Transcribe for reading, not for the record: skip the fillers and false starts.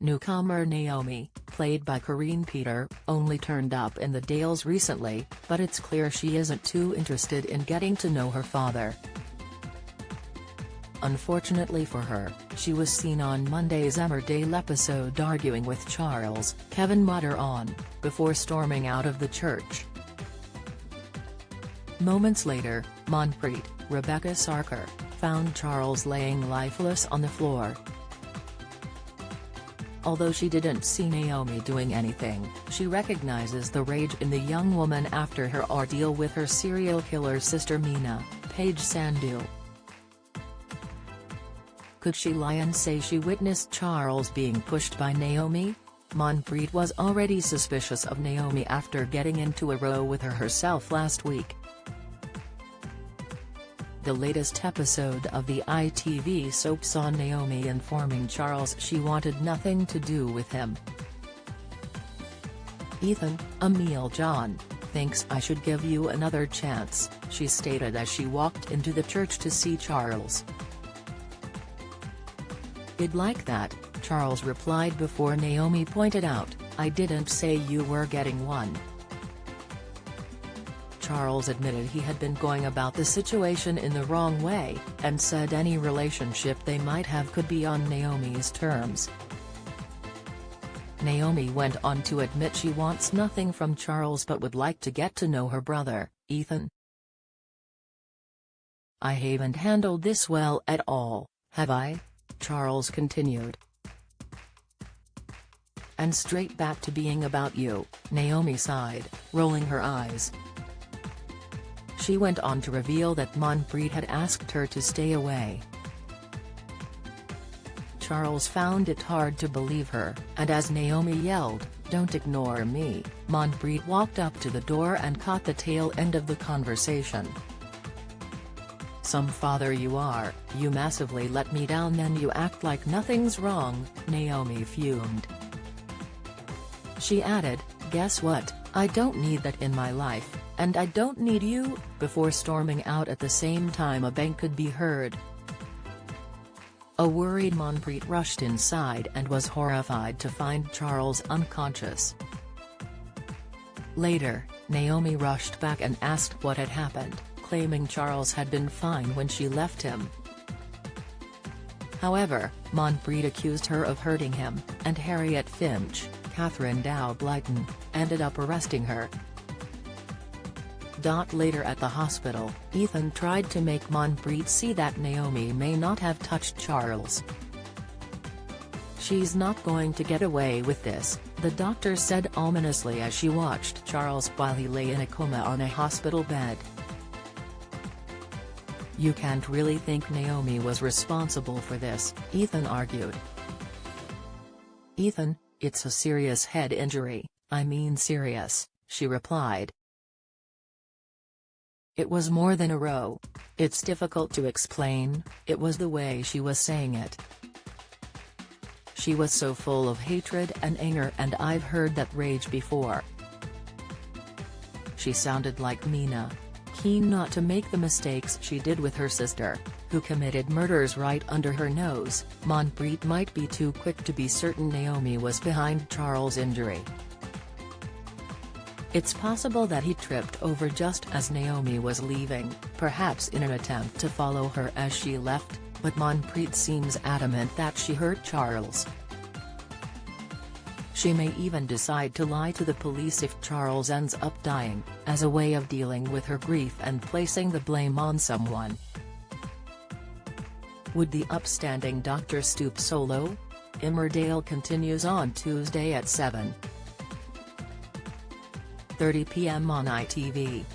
Newcomer Naomi, played by Corinne Peter, only turned up in the Dales recently, but it's clear she isn't too interested in getting to know her father. Unfortunately for her, she was seen on Monday's Emmerdale episode arguing with Charles, Kevin muttered on, before storming out of the church. Moments later, Manpreet, Rebecca Sarkar, found Charles laying lifeless on the floor. Although she didn't see Naomi doing anything, she recognizes the rage in the young woman after her ordeal with her serial killer sister Meena, Paige Sandhu. Could she lie and say she witnessed Charles being pushed by Naomi? Manpreet was already suspicious of Naomi after getting into a row with her herself last week. The latest episode of the ITV soap saw Naomi informing Charles she wanted nothing to do with him. "Ethan, Emil John, thinks I should give you another chance," she stated as she walked into the church to see Charles. "I'd like that," Charles replied before Naomi pointed out, "I didn't say you were getting one." Charles admitted he had been going about the situation in the wrong way, and said any relationship they might have could be on Naomi's terms. Naomi went on to admit she wants nothing from Charles but would like to get to know her brother, Ethan. "I haven't handled this well at all, have I?" Charles continued. "And straight back to being about you," Naomi sighed, rolling her eyes. She went on to reveal that Manpreet had asked her to stay away. Charles found it hard to believe her, and as Naomi yelled, "Don't ignore me," Manpreet walked up to the door and caught the tail end of the conversation. "Some father you are, you massively let me down then you act like nothing's wrong," Naomi fumed. She added, "Guess what, I don't need that in my life, and I don't need you," before storming out at the same time a bang could be heard. A worried Manpreet rushed inside and was horrified to find Charles unconscious. Later, Naomi rushed back and asked what had happened, claiming Charles had been fine when she left him. However, Manpreet accused her of hurting him, and Harriet Finch, Catherine Dow-Blyton, ended up arresting her. Later at the hospital, Ethan tried to make Manpreet see that Naomi may not have touched Charles. "She's not going to get away with this," the doctor said ominously as she watched Charles while he lay in a coma on a hospital bed. "You can't really think Naomi was responsible for this," Ethan argued. "Ethan, it's a serious head injury, I mean serious," she replied. "It was more than a row. It's difficult to explain, it was the way she was saying it. She was so full of hatred and anger, and I've heard that rage before. She sounded like Meena, keen not to make the mistakes she did with her sister, who committed murders right under her nose." Manpreet might be too quick to be certain Naomi was behind Charles' injury. It's possible that he tripped over just as Naomi was leaving, perhaps in an attempt to follow her as she left, but Manpreet seems adamant that she hurt Charles. She may even decide to lie to the police if Charles ends up dying, as a way of dealing with her grief and placing the blame on someone. Would the upstanding doctor stoop so low? Emmerdale continues on Tuesday at 7:30 p.m. on ITV.